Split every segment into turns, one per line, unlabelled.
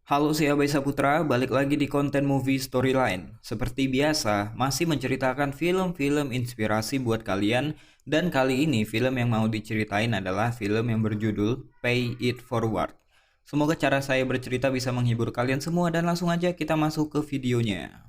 Halo, saya Abai Saputra, balik lagi di konten movie storyline. Seperti biasa, masih menceritakan film-film inspirasi buat kalian. Dan kali ini film yang mau diceritain adalah film yang berjudul Pay It Forward. Semoga cara saya bercerita bisa menghibur kalian semua dan langsung aja kita masuk ke videonya.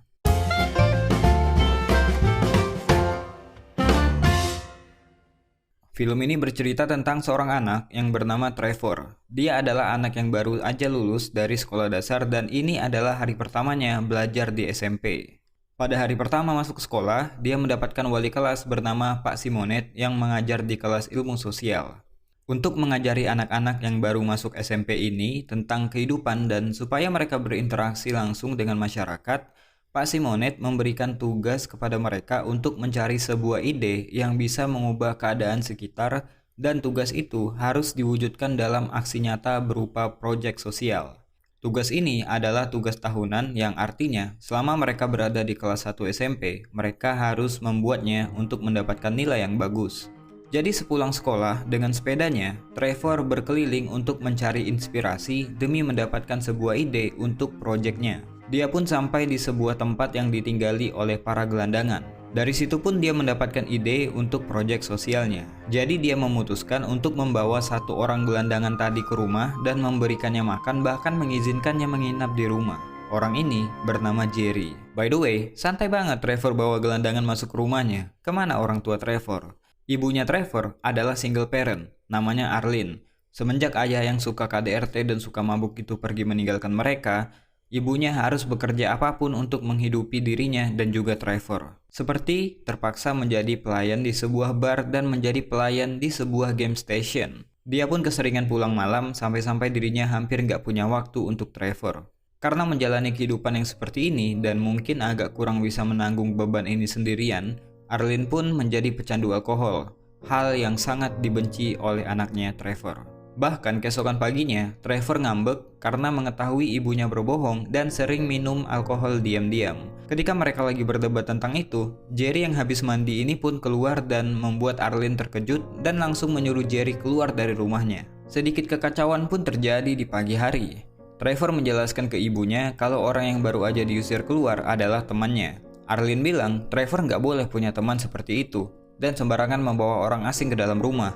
Film ini bercerita tentang seorang anak yang bernama Trevor. Dia adalah anak yang baru aja lulus dari sekolah dasar dan ini adalah hari pertamanya belajar di SMP. Pada hari pertama masuk sekolah, dia mendapatkan wali kelas bernama Pak Simonet yang mengajar di kelas ilmu sosial. Untuk mengajari anak-anak yang baru masuk SMP ini tentang kehidupan dan supaya mereka berinteraksi langsung dengan masyarakat, Pak Simonet memberikan tugas kepada mereka untuk mencari sebuah ide yang bisa mengubah keadaan sekitar dan tugas itu harus diwujudkan dalam aksi nyata berupa proyek sosial. Tugas ini adalah tugas tahunan yang artinya selama mereka berada di kelas 1 SMP, mereka harus membuatnya untuk mendapatkan nilai yang bagus. Jadi sepulang sekolah dengan sepedanya, Trevor berkeliling untuk mencari inspirasi demi mendapatkan sebuah ide untuk proyeknya. Dia pun sampai di sebuah tempat yang ditinggali oleh para gelandangan. Dari situ pun dia mendapatkan ide untuk proyek sosialnya. Jadi dia memutuskan untuk membawa satu orang gelandangan tadi ke rumah dan memberikannya makan bahkan mengizinkannya menginap di rumah. Orang ini bernama Jerry. By the way, santai banget Trevor bawa gelandangan masuk ke rumahnya. Kemana orang tua Trevor? Ibunya Trevor adalah single parent, namanya Arlene. Semenjak ayah yang suka KDRT dan suka mabuk itu pergi meninggalkan mereka, ibunya harus bekerja apapun untuk menghidupi dirinya dan juga Trevor. Seperti terpaksa menjadi pelayan di sebuah bar dan menjadi pelayan di sebuah game station. Dia pun keseringan pulang malam sampai-sampai dirinya hampir nggak punya waktu untuk Trevor. Karena menjalani kehidupan yang seperti ini dan mungkin agak kurang bisa menanggung beban ini sendirian, Arlene pun menjadi pecandu alkohol. Hal yang sangat dibenci oleh anaknya Trevor. Bahkan keesokan paginya, Trevor ngambek karena mengetahui ibunya berbohong dan sering minum alkohol diam-diam. Ketika mereka lagi berdebat tentang itu, Jerry yang habis mandi ini pun keluar dan membuat Arlene terkejut dan langsung menyuruh Jerry keluar dari rumahnya. Sedikit kekacauan pun terjadi di pagi hari. Trevor menjelaskan ke ibunya kalau orang yang baru aja diusir keluar adalah temannya. Arlene bilang Trevor nggak boleh punya teman seperti itu dan sembarangan membawa orang asing ke dalam rumah.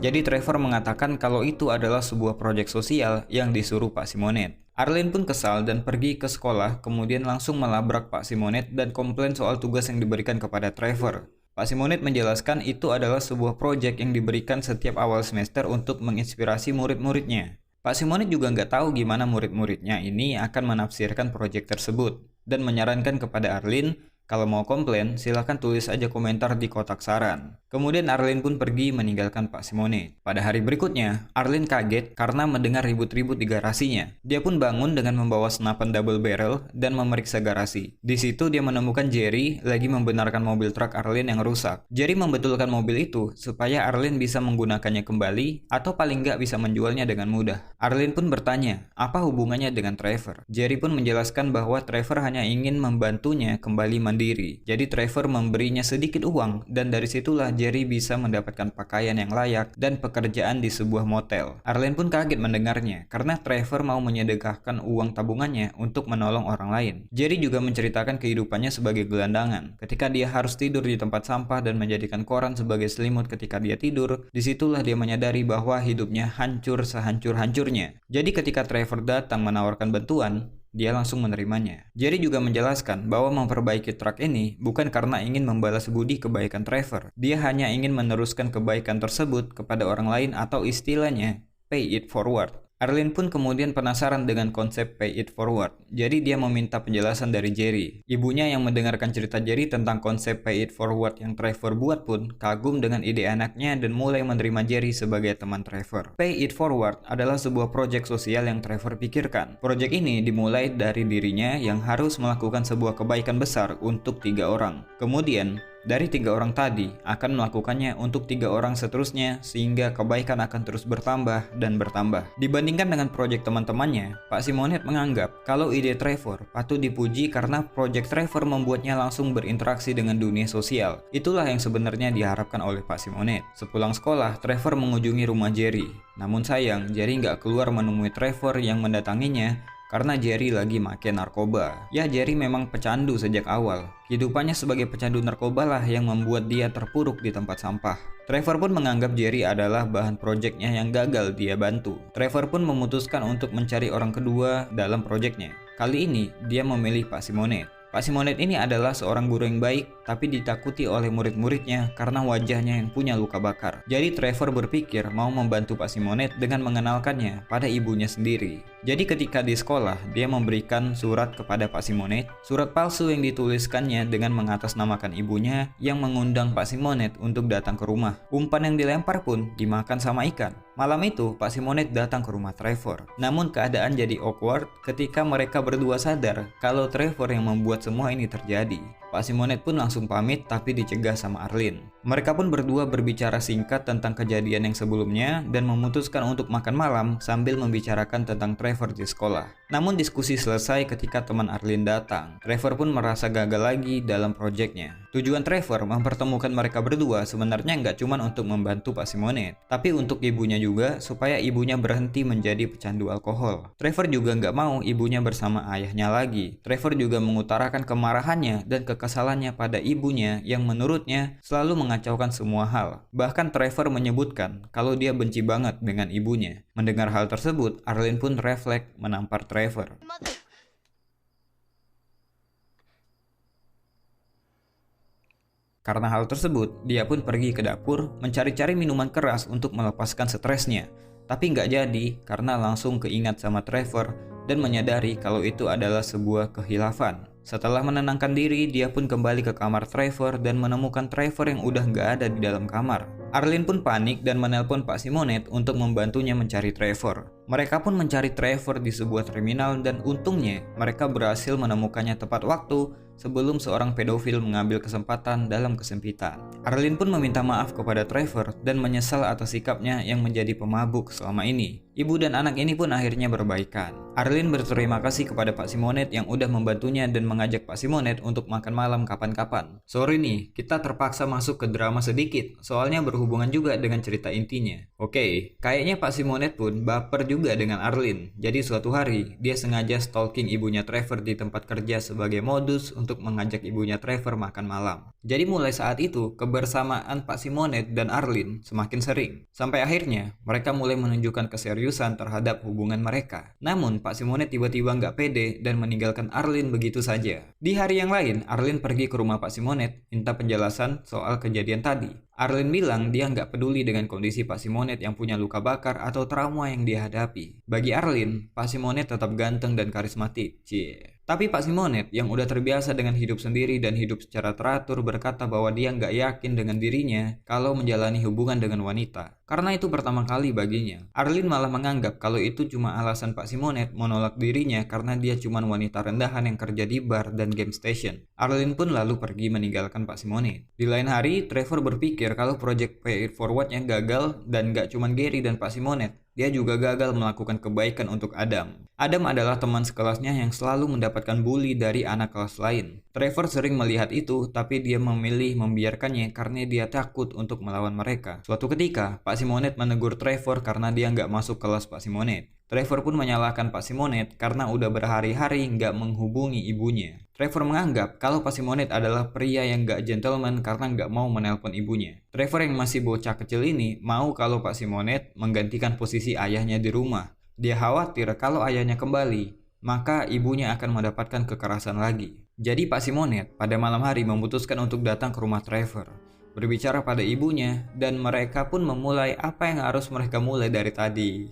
Jadi Trevor mengatakan kalau itu adalah sebuah proyek sosial yang disuruh Pak Simonet. Arlene pun kesal dan pergi ke sekolah, kemudian langsung melabrak Pak Simonet dan komplain soal tugas yang diberikan kepada Trevor. Pak Simonet menjelaskan itu adalah sebuah proyek yang diberikan setiap awal semester untuk menginspirasi murid-muridnya. Pak Simonet juga nggak tahu gimana murid-muridnya ini akan menafsirkan proyek tersebut dan menyarankan kepada Arlene kalau mau komplain, silahkan tulis aja komentar di kotak saran. Kemudian Arlene pun pergi meninggalkan Pak Simonet. Pada hari berikutnya, Arlene kaget karena mendengar ribut-ribut di garasinya. Dia pun bangun dengan membawa senapan double barrel dan memeriksa garasi. Di situ dia menemukan Jerry lagi membenarkan mobil truk Arlene yang rusak. Jerry membetulkan mobil itu supaya Arlene bisa menggunakannya kembali atau paling nggak bisa menjualnya dengan mudah. Arlene pun bertanya, apa hubungannya dengan Trevor? Jerry pun menjelaskan bahwa Trevor hanya ingin membantunya kembali mandiri. Jadi Trevor memberinya sedikit uang dan dari situlah Jerry bisa mendapatkan pakaian yang layak dan pekerjaan di sebuah motel. Arlene pun kaget mendengarnya karena Trevor mau menyedekahkan uang tabungannya untuk menolong orang lain. Jerry juga menceritakan kehidupannya sebagai gelandangan. Ketika dia harus tidur di tempat sampah dan menjadikan koran sebagai selimut ketika dia tidur, disitulah dia menyadari bahwa hidupnya hancur sehancur-hancurnya. Jadi ketika Trevor datang menawarkan bantuan, dia langsung menerimanya. Jerry juga menjelaskan bahwa memperbaiki truk ini bukan karena ingin membalas budi kebaikan Trevor. Dia hanya ingin meneruskan kebaikan tersebut kepada orang lain atau istilahnya pay it forward. Arlene pun kemudian penasaran dengan konsep pay it forward. Jadi dia meminta penjelasan dari Jerry. Ibunya yang mendengarkan cerita Jerry tentang konsep pay it forward yang Trevor buat pun kagum dengan ide anaknya dan mulai menerima Jerry sebagai teman Trevor. Pay it forward adalah sebuah proyek sosial yang Trevor pikirkan. Proyek ini dimulai dari dirinya yang harus melakukan sebuah kebaikan besar untuk 3 orang. Kemudian dari 3 orang tadi akan melakukannya untuk 3 orang seterusnya sehingga kebaikan akan terus bertambah dan bertambah. Dibandingkan dengan proyek teman-temannya, Pak Simonet menganggap kalau ide Trevor patut dipuji karena proyek Trevor membuatnya langsung berinteraksi dengan dunia sosial. Itulah yang sebenarnya diharapkan oleh Pak Simonet. Sepulang sekolah, Trevor mengunjungi rumah Jerry. Namun sayang, Jerry nggak keluar menemui Trevor yang mendatanginya karena Jerry lagi make narkoba. Ya, Jerry memang pecandu sejak awal. Kehidupannya sebagai pecandu narkoba lah yang membuat dia terpuruk di tempat sampah. Trevor pun menganggap Jerry adalah bahan proyeknya yang gagal dia bantu. Trevor pun memutuskan untuk mencari orang kedua dalam proyeknya. Kali ini dia memilih Pak Simonet. Pak Simonet ini adalah seorang guru yang baik, tapi ditakuti oleh murid-muridnya karena wajahnya yang punya luka bakar. Jadi Trevor berpikir mau membantu Pak Simonet dengan mengenalkannya pada ibunya sendiri. Jadi ketika di sekolah, dia memberikan surat kepada Pak Simonet, surat palsu yang dituliskannya dengan mengatasnamakan ibunya yang mengundang Pak Simonet untuk datang ke rumah. Umpan yang dilempar pun dimakan sama ikan. Malam itu, Pak Simonet datang ke rumah Trevor. Namun keadaan jadi awkward ketika mereka berdua sadar kalau Trevor yang membuat semua ini terjadi. Pak Simonet pun langsung pamit tapi dicegah sama Arlene. Mereka pun berdua berbicara singkat tentang kejadian yang sebelumnya dan memutuskan untuk makan malam sambil membicarakan tentang Trevor di sekolah. Namun diskusi selesai ketika teman Arlene datang. Trevor pun merasa gagal lagi dalam proyeknya. Tujuan Trevor mempertemukan mereka berdua sebenarnya nggak cuma untuk membantu Pak Simonet, tapi untuk ibunya juga supaya ibunya berhenti menjadi pecandu alkohol. Trevor juga nggak mau ibunya bersama ayahnya lagi. Trevor juga mengutarakan kemarahannya dan kekesalannya pada ibunya yang menurutnya selalu mengacaukan semua hal. Bahkan Trevor menyebutkan kalau dia benci banget dengan ibunya. Mendengar hal tersebut, Arlene pun refleks menampar Trevor. Karena hal tersebut, dia pun pergi ke dapur mencari-cari minuman keras untuk melepaskan stresnya. Tapi nggak jadi karena langsung keingat sama Trevor dan menyadari kalau itu adalah sebuah kehilafan. Setelah menenangkan diri, dia pun kembali ke kamar Trevor dan menemukan Trevor yang udah nggak ada di dalam kamar. Arlene pun panik dan menelpon Pak Simonet untuk membantunya mencari Trevor. Mereka pun mencari Trevor di sebuah terminal dan untungnya mereka berhasil menemukannya tepat waktu sebelum seorang pedofil mengambil kesempatan dalam kesempitan. Arlene pun meminta maaf kepada Trevor dan menyesal atas sikapnya yang menjadi pemabuk selama ini. Ibu dan anak ini pun akhirnya berbaikan. Arlene berterima kasih kepada Pak Simonet yang udah membantunya dan mengajak Pak Simonet untuk makan malam kapan-kapan. Sorry nih, kita terpaksa masuk ke drama sedikit, soalnya berhubungan juga dengan cerita intinya. Oke, kayaknya Pak Simonet pun baper juga dengan Arlene. Jadi suatu hari, dia sengaja stalking ibunya Trevor di tempat kerja sebagai modus untuk mengajak ibunya Trevor makan malam. Jadi mulai saat itu, kebersamaan Pak Simonet dan Arlene semakin sering. Sampai akhirnya, mereka mulai menunjukkan keseriusan terhadap hubungan mereka. Namun, Pak Simonet tiba-tiba nggak pede dan meninggalkan Arlene begitu saja. Di hari yang lain, Arlene pergi ke rumah Pak Simonet, minta penjelasan soal kejadian tadi. Arlene bilang dia nggak peduli dengan kondisi Pak Simonet yang punya luka bakar atau trauma yang dia hadapi. Bagi Arlene, Pak Simonet tetap ganteng dan karismatik. Cie. Tapi Pak Simonet yang udah terbiasa dengan hidup sendiri dan hidup secara teratur berkata bahwa dia nggak yakin dengan dirinya kalau menjalani hubungan dengan wanita. Karena itu pertama kali baginya. Arlene malah menganggap kalau itu cuma alasan Pak Simonet menolak dirinya karena dia cuma wanita rendahan yang kerja di bar dan game station. Arlene pun lalu pergi meninggalkan Pak Simonet. Di lain hari, Trevor berpikir kalau project Pay It Forward-nya gagal dan nggak cuma Gary dan Pak Simonet. Dia juga gagal melakukan kebaikan untuk Adam. Adam adalah teman sekelasnya yang selalu mendapatkan bully dari anak kelas lain. Trevor sering melihat itu, tapi dia memilih membiarkannya karena dia takut untuk melawan mereka. Suatu ketika, Pak Simonet menegur Trevor karena dia nggak masuk kelas Pak Simonet. Trevor pun menyalahkan Pak Simonet karena udah berhari-hari nggak menghubungi ibunya. Trevor menganggap kalau Pak Simonet adalah pria yang nggak gentleman karena nggak mau menelpon ibunya. Trevor yang masih bocah kecil ini mau kalau Pak Simonet menggantikan posisi ayahnya di rumah. Dia khawatir kalau ayahnya kembali, maka ibunya akan mendapatkan kekerasan lagi. Jadi Pak Simonet pada malam hari memutuskan untuk datang ke rumah Trevor, berbicara pada ibunya, dan mereka pun memulai apa yang harus mereka mulai dari tadi.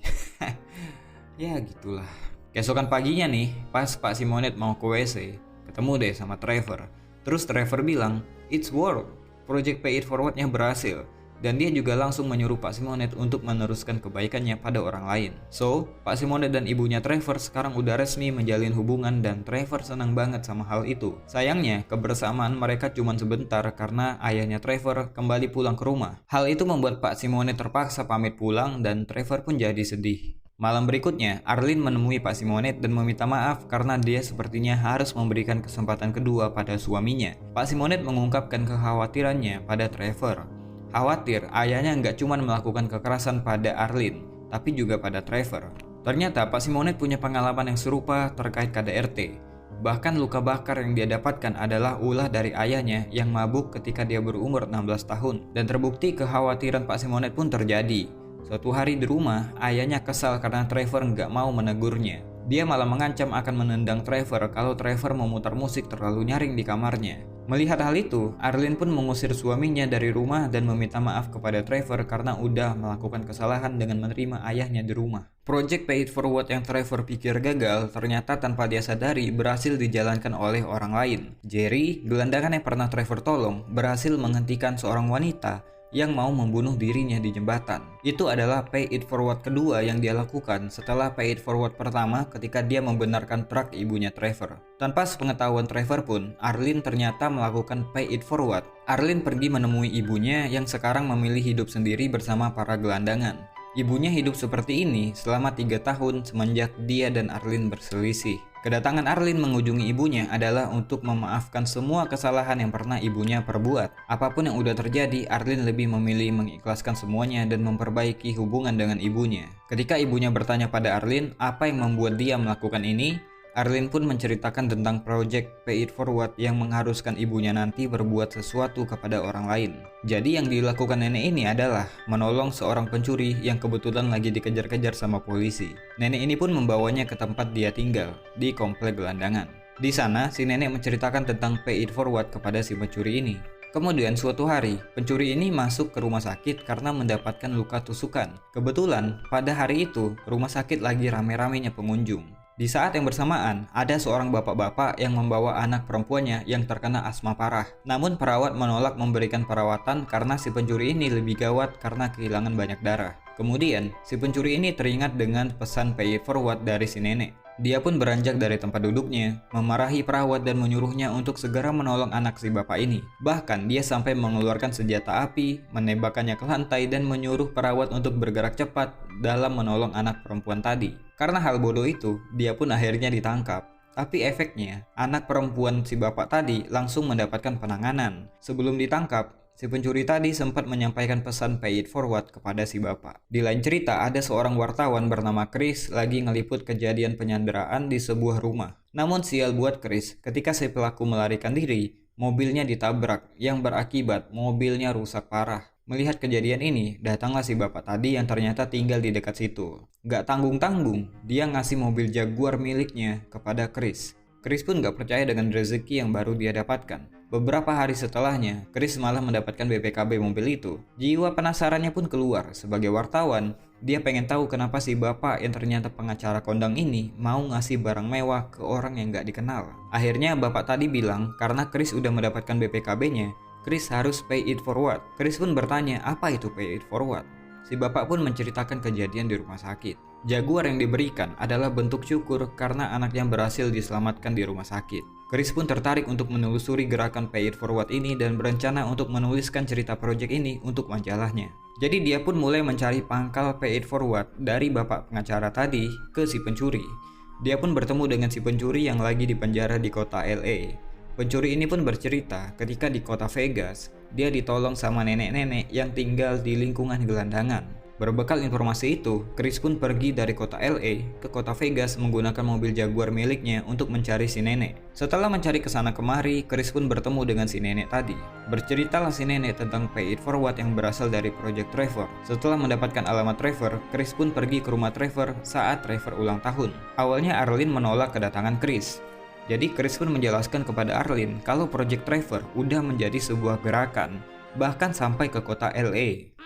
Ya gitulah. Keesokan paginya nih, pas Pak Simonet mau ke WC, ketemu deh sama Trevor. Terus Trevor bilang, "It's work. Project Pay It Forward-nya berhasil." Dan dia juga langsung menyuruh Pak Simonet untuk meneruskan kebaikannya pada orang lain. So, Pak Simonet dan ibunya Trevor sekarang udah resmi menjalin hubungan dan Trevor senang banget sama hal itu. Sayangnya, kebersamaan mereka cuma sebentar karena ayahnya Trevor kembali pulang ke rumah. Hal itu membuat Pak Simonet terpaksa pamit pulang dan Trevor pun jadi sedih. Malam berikutnya, Arlene menemui Pak Simonet dan meminta maaf karena dia sepertinya harus memberikan kesempatan kedua pada suaminya. Pak Simonet mengungkapkan kekhawatirannya pada Trevor. Khawatir ayahnya nggak cuma melakukan kekerasan pada Arlene, tapi juga pada Trevor. Ternyata Pak Simonet punya pengalaman yang serupa terkait KDRT. Bahkan luka bakar yang dia dapatkan adalah ulah dari ayahnya yang mabuk ketika dia berumur 16 tahun. Dan terbukti kekhawatiran Pak Simonet pun terjadi. Suatu hari di rumah, ayahnya kesal karena Trevor nggak mau menegurnya. Dia malah mengancam akan menendang Trevor kalau Trevor memutar musik terlalu nyaring di kamarnya. Melihat hal itu, Arlene pun mengusir suaminya dari rumah dan meminta maaf kepada Trevor karena udah melakukan kesalahan dengan menerima ayahnya di rumah. Project Pay It Forward yang Trevor pikir gagal, ternyata tanpa dia sadari berhasil dijalankan oleh orang lain. Jerry, gelandangan yang pernah Trevor tolong, berhasil menghentikan seorang wanita yang mau membunuh dirinya di jembatan. Itu adalah Pay It Forward kedua yang dia lakukan setelah Pay It Forward pertama ketika dia membenarkan truk ibunya Trevor. Tanpa sepengetahuan Trevor pun, Arlene ternyata melakukan Pay It Forward. Arlene pergi menemui ibunya yang sekarang memilih hidup sendiri bersama para gelandangan. Ibunya hidup seperti ini selama 3 tahun semenjak dia dan Arlene berselisih. Kedatangan Arlene mengunjungi ibunya adalah untuk memaafkan semua kesalahan yang pernah ibunya perbuat. Apapun yang udah terjadi, Arlene lebih memilih mengikhlaskan semuanya dan memperbaiki hubungan dengan ibunya. Ketika ibunya bertanya pada Arlene apa yang membuat dia melakukan ini, Arlene pun menceritakan tentang Project Pay It Forward yang mengharuskan ibunya nanti berbuat sesuatu kepada orang lain. Jadi yang dilakukan nenek ini adalah menolong seorang pencuri yang kebetulan lagi dikejar-kejar sama polisi. Nenek ini pun membawanya ke tempat dia tinggal, di komplek gelandangan. Di sana, si nenek menceritakan tentang Pay It Forward kepada si pencuri ini. Kemudian suatu hari, pencuri ini masuk ke rumah sakit karena mendapatkan luka tusukan. Kebetulan, pada hari itu, rumah sakit lagi rame-ramenya pengunjung. Di saat yang bersamaan, ada seorang bapak-bapak yang membawa anak perempuannya yang terkena asma parah. Namun perawat menolak memberikan perawatan karena si pencuri ini lebih gawat karena kehilangan banyak darah. Kemudian, si pencuri ini teringat dengan pesan Pay It Forward dari si nenek. Dia pun beranjak dari tempat duduknya, memarahi perawat dan menyuruhnya untuk segera menolong anak si bapak ini. Bahkan dia sampai mengeluarkan senjata api, menembakkannya ke lantai dan menyuruh perawat untuk bergerak cepat dalam menolong anak perempuan tadi. Karena hal bodoh itu, dia pun akhirnya ditangkap. Tapi efeknya, anak perempuan si bapak tadi langsung mendapatkan penanganan. Sebelum ditangkap, si pencuri tadi sempat menyampaikan pesan Pay It Forward kepada si bapak. Di lain cerita, ada seorang wartawan bernama Chris lagi ngeliput kejadian penyanderaan di sebuah rumah. Namun sial buat Chris, ketika si pelaku melarikan diri, mobilnya ditabrak yang berakibat mobilnya rusak parah. Melihat kejadian ini, datanglah si bapak tadi yang ternyata tinggal di dekat situ. Gak tanggung-tanggung, dia ngasih mobil Jaguar miliknya kepada Chris. Chris pun gak percaya dengan rezeki yang baru dia dapatkan. Beberapa hari setelahnya, Chris malah mendapatkan BPKB mobil itu. Jiwa penasarannya pun keluar. Sebagai wartawan, dia pengen tahu kenapa si bapak yang ternyata pengacara kondang ini mau ngasih barang mewah ke orang yang gak dikenal. Akhirnya bapak tadi bilang karena Chris udah mendapatkan BPKB-nya, Chris harus Pay It Forward. Chris pun bertanya apa itu Pay It Forward. Si bapak pun menceritakan kejadian di rumah sakit. Jaguar yang diberikan adalah bentuk syukur karena anak yang berhasil diselamatkan di rumah sakit. Chris pun tertarik untuk menelusuri gerakan Pay It Forward ini dan berencana untuk menuliskan cerita proyek ini untuk majalahnya. Jadi dia pun mulai mencari pangkal Pay It Forward dari bapak pengacara tadi ke si pencuri. Dia pun bertemu dengan si pencuri yang lagi dipenjara di kota LA. Pencuri ini pun bercerita ketika di kota Vegas, dia ditolong sama nenek-nenek yang tinggal di lingkungan gelandangan. Berbekal informasi itu, Chris pun pergi dari kota LA ke kota Vegas menggunakan mobil Jaguar miliknya untuk mencari si nenek. Setelah mencari kesana kemari, Chris pun bertemu dengan si nenek tadi. Berceritalah si nenek tentang Pay It Forward yang berasal dari Project Trevor. Setelah mendapatkan alamat Trevor, Chris pun pergi ke rumah Trevor saat Trevor ulang tahun. Awalnya Arlene menolak kedatangan Chris. Jadi Chris pun menjelaskan kepada Arlene kalau Project Trevor udah menjadi sebuah gerakan, bahkan sampai ke kota LA.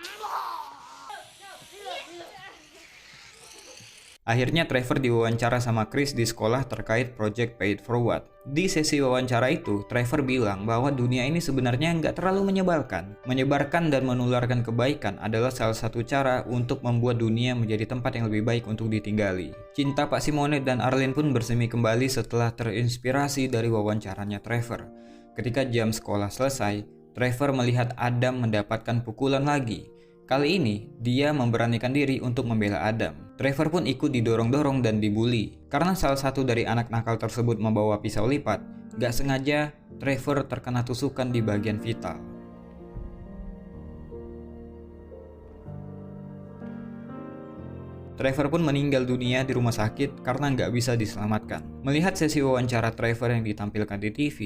Akhirnya Trevor diwawancara sama Chris di sekolah terkait Project Pay It Forward. Di sesi wawancara itu, Trevor bilang bahwa dunia ini sebenarnya nggak terlalu menyebalkan. Menyebarkan dan menularkan kebaikan adalah salah satu cara untuk membuat dunia menjadi tempat yang lebih baik untuk ditinggali. Cinta Pak Simonet dan Arlene pun bersemi kembali setelah terinspirasi dari wawancaranya Trevor. Ketika jam sekolah selesai, Trevor melihat Adam mendapatkan pukulan lagi. Kali ini, dia memberanikan diri untuk membela Adam. Trevor pun ikut didorong-dorong dan dibully. Karena salah satu dari anak nakal tersebut membawa pisau lipat, gak sengaja Trevor terkena tusukan di bagian vital. Trevor pun meninggal dunia di rumah sakit karena nggak bisa diselamatkan. Melihat sesi wawancara Trevor yang ditampilkan di TV,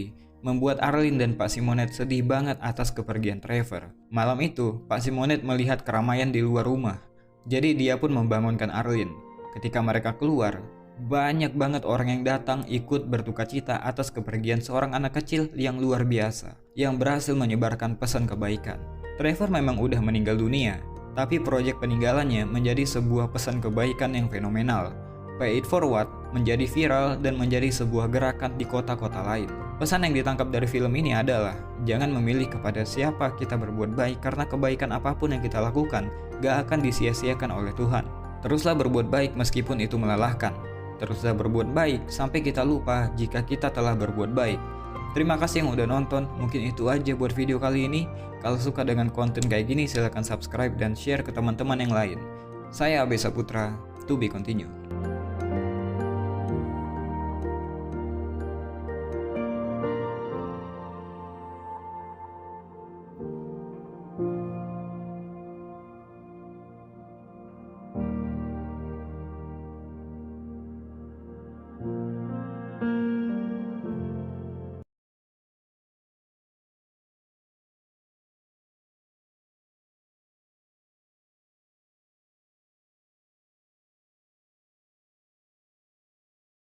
membuat Arlene dan Pak Simonet sedih banget atas kepergian Trevor. Malam itu, Pak Simonet melihat keramaian di luar rumah, jadi dia pun membangunkan Arlene. Ketika mereka keluar, banyak banget orang yang datang ikut berdukacita atas kepergian seorang anak kecil yang luar biasa, yang berhasil menyebarkan pesan kebaikan. Trevor memang udah meninggal dunia, tapi proyek peninggalannya menjadi sebuah pesan kebaikan yang fenomenal. Pay It Forward menjadi viral dan menjadi sebuah gerakan di kota-kota lain. Pesan yang ditangkap dari film ini adalah, jangan memilih kepada siapa kita berbuat baik karena kebaikan apapun yang kita lakukan gak akan disia-siakan oleh Tuhan. Teruslah berbuat baik meskipun itu melelahkan. Teruslah berbuat baik sampai kita lupa jika kita telah berbuat baik. Terima kasih yang udah nonton, mungkin itu aja buat video kali ini. Kalau suka dengan konten kayak gini silahkan subscribe dan share ke teman-teman yang lain. Saya Abesa Putra, to be continue.